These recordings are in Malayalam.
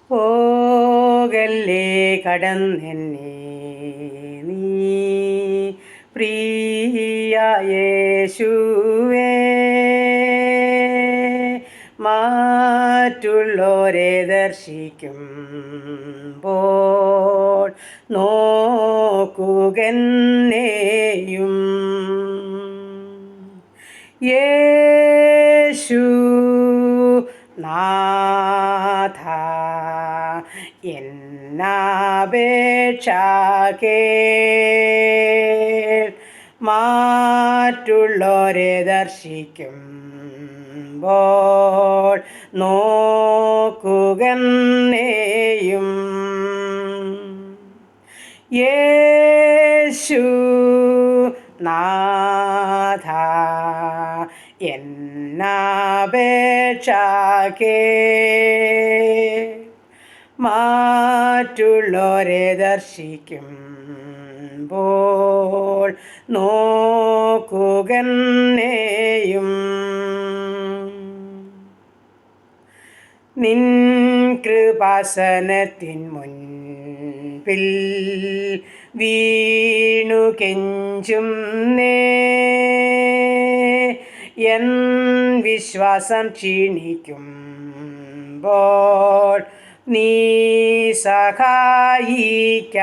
പോകല്ലേ കടന്നെന്നെ നീ പ്രിയ യേശുവേ, മറ്റുള്ളോരെ ദർശിക്കുമ്പോൾ നോക്കുകെന്നെയും. യേശു നാഥ എന്നപേക്ഷ കേൾ, മറ്റുള്ളോരെ ദർശിക്കുമ്പോൾ നോക്കുകെന്നെയും. യേശു നാഥ എന്നപേക്ഷ കേൾ, മറ്റുള്ളോരെ ദർശിക്കുമ്പോൾ നോക്കുകെന്നെയും. നിൻ കൃപാസനത്തിൻ മുൻപിൽ വീണു കെഞ്ചുന്നേ, എൻ വിശ്വാസം ക്ഷീണിക്കുമ്പോൾ നീ സഹായിക്ക.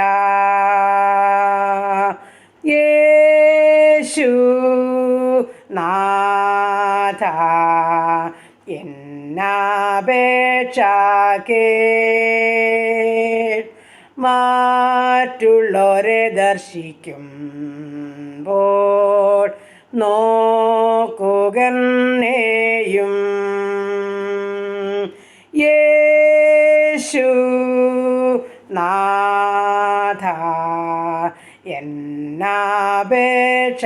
യേശു നാഥ എന്നപേക്ഷ കേൾ, മറ്റുള്ളോരെ ദർശിക്കുമ്പോൾ നോക്കുകെന്നെയും. യേശു നാഥ എന്നപേക്ഷ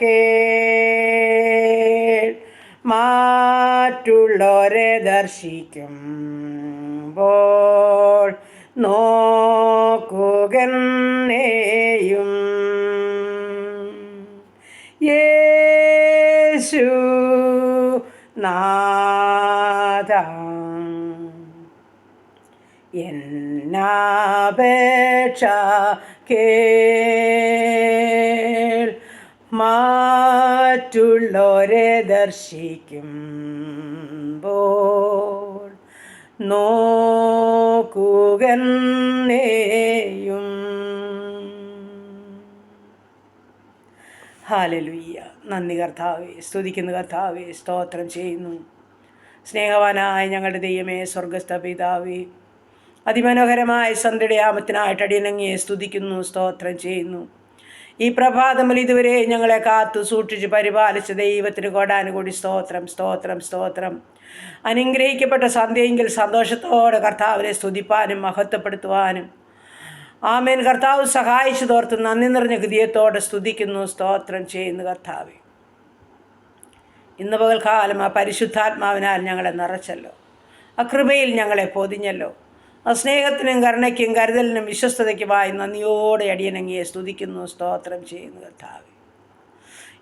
കേൾ, മറ്റുള്ളോരെ ദർശിക്കുമ്പോൾ നോക്കുകെന്നെയും. യേശു നാഥ എന്നപേക്ഷ കേൾ, മറ്റുള്ളോരെ ദർശിക്കുമ്പോൾ നോക്കുകെന്നെയും. ഹല്ലേലൂയ. നന്ദി കർത്താവേ, സ്തുതിക്കുന്നു കർത്താവേ, സ്തോത്രം ചെയ്യുന്നു. സ്നേഹവാനായ ഞങ്ങളുടെ ദൈവമേ, സ്വർഗസ്ഥ പിതാവേ, അതിമനോഹരമായ സന്ധ്യയുടെ യാമത്തിനായിട്ട് അടിയനങ്ങിയെ സ്തുതിക്കുന്നു, സ്തോത്രം ചെയ്യുന്നു. ഈ പ്രഭാതത്തിൽ ഇതുവരെ ഞങ്ങളെ കാത്തു സൂക്ഷിച്ച് പരിപാലിച്ച ദൈവത്തിന് കോടാനുകൂടി സ്തോത്രം, സ്തോത്രം, സ്തോത്രം. അനുഗ്രഹിക്കപ്പെട്ട സന്ധ്യയെങ്കിൽ സന്തോഷത്തോടെ കർത്താവിനെ സ്തുതിപ്പാനും മഹത്വപ്പെടുത്തുവാനും ആമേൻ കർത്താവ് സഹായിച്ചതോർത്ത് നന്ദി നിറഞ്ഞ ഹൃദയത്തോടെ സ്തുതിക്കുന്നു, സ്തോത്രം ചെയ്യുന്നു കർത്താവേ. ഇന്ന് പകൽക്കാലം ആ പരിശുദ്ധാത്മാവിനാൽ ഞങ്ങളെ നിറച്ചല്ലോ, ആ കൃപയിൽ ഞങ്ങളെ പൊതിഞ്ഞല്ലോ. ആ സ്നേഹത്തിനും കരുണയ്ക്കും കരുതലിനും വിശ്വസ്തതയ്ക്കുമായി നന്ദിയോടെ അടിയനങ്ങിയെ സ്തുതിക്കുന്നു, സ്തോത്രം ചെയ്യുന്നു കർത്താവേ.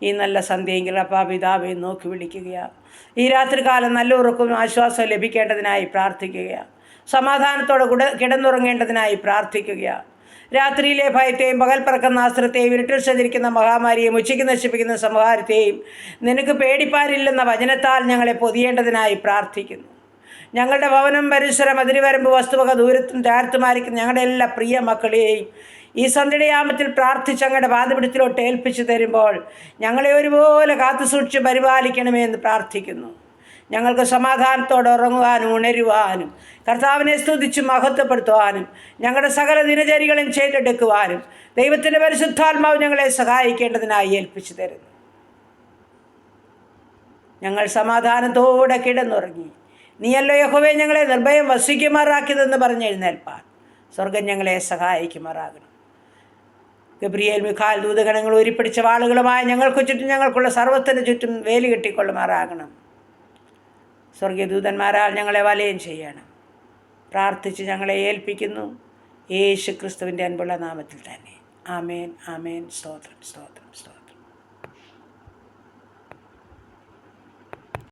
ഈ നല്ല സന്ധ്യയെങ്കിൽ അപ്പാ പിതാവെ നോക്കി വിളിക്കുകയാണ്. ഈ രാത്രികാലം നല്ല ഉറക്കവും ആശ്വാസവും ലഭിക്കേണ്ടതിനായി പ്രാർത്ഥിക്കുകയാണ്. സമാധാനത്തോടെ കിടന്നുറങ്ങേണ്ടതിനായി പ്രാർത്ഥിക്കുകയാണ്. രാത്രിയിലെ ഭയത്തെയും പകൽ പറക്കുന്ന അസ്ത്രത്തെയും ഇരുട്ടിൽ സഞ്ചരിക്കുന്ന മഹാമാരിയെയും ഉച്ചയ്ക്ക് നശിപ്പിക്കുന്ന സംഹാരത്തെയും നിനക്ക് പേടിപ്പാനില്ലെന്ന വചനത്താൽ ഞങ്ങളെ പൊതിയേണ്ടതിനായി പ്രാർത്ഥിക്കുന്നു. ഞങ്ങളുടെ ഭവനം, പരിസരം, അതിരുവരമ്പ്, വസ്തുവക ദൂരത്തും ചാരത്തുമായിരിക്കുന്ന ഞങ്ങളുടെ എല്ലാ പ്രിയ മക്കളെയും ഈ സന്ധ്യയുടെ യാമത്തിൽ പ്രാർത്ഥിച്ച് ഞങ്ങളുടെ പാദപിടത്തിലോട്ട് ഏൽപ്പിച്ചു തരുമ്പോൾ ഞങ്ങളെ ഒരുപോലെ കാത്തു സൂക്ഷിച്ച് പരിപാലിക്കണമെന്ന് പ്രാർത്ഥിക്കുന്നു. ഞങ്ങൾക്ക് സമാധാനത്തോടെ ഉറങ്ങുവാനും ഉണരുവാനും കർത്താവിനെ സ്തുതിച്ച് മഹത്വപ്പെടുത്തുവാനും ഞങ്ങളുടെ സകല ദിനചര്യകളും ചെയ്തെടുക്കുവാനും ദൈവത്തിൻ്റെ പരിശുദ്ധാത്മാവ് ഞങ്ങളെ സഹായിക്കേണ്ടതിനായി ഏൽപ്പിച്ചു തരുന്നു. ഞങ്ങൾ സമാധാനത്തോടെ കിടന്നുറങ്ങി. നീയല്ലോ യഹോവേ ഞങ്ങളെ നിർഭയം വസിക്കുമാറാക്കിയതെന്ന് പറഞ്ഞെഴുന്നേൽപ്പാൻ സ്വർഗം ഞങ്ങളെ സഹായിക്കുമാറാകണം. ഗബ്രിയേൽ, മിഖായേൽ ദൂതഗണങ്ങൾ ഉരുപ്പിടിച്ച വാളുകളുമായി ഞങ്ങൾക്ക് ചുറ്റും ഞങ്ങൾക്കുള്ള സർവ്വത്തിന് ചുറ്റും വേലി കെട്ടിക്കൊള്ളുമാറാകണം. സ്വർഗീയ ദൂതന്മാരാൽ ഞങ്ങളെ വലയം ചെയ്യണം. പ്രാർത്ഥിച്ച് ഞങ്ങളെ ഏൽപ്പിക്കുന്നു യേശു ക്രിസ്തുവിൻ്റെ അൻപുള്ള നാമത്തിൽ തന്നെ. ആമേൻ, ആമേൻ. സ്തോത്രം, സ്തോത്രം, സ്തോത്രം.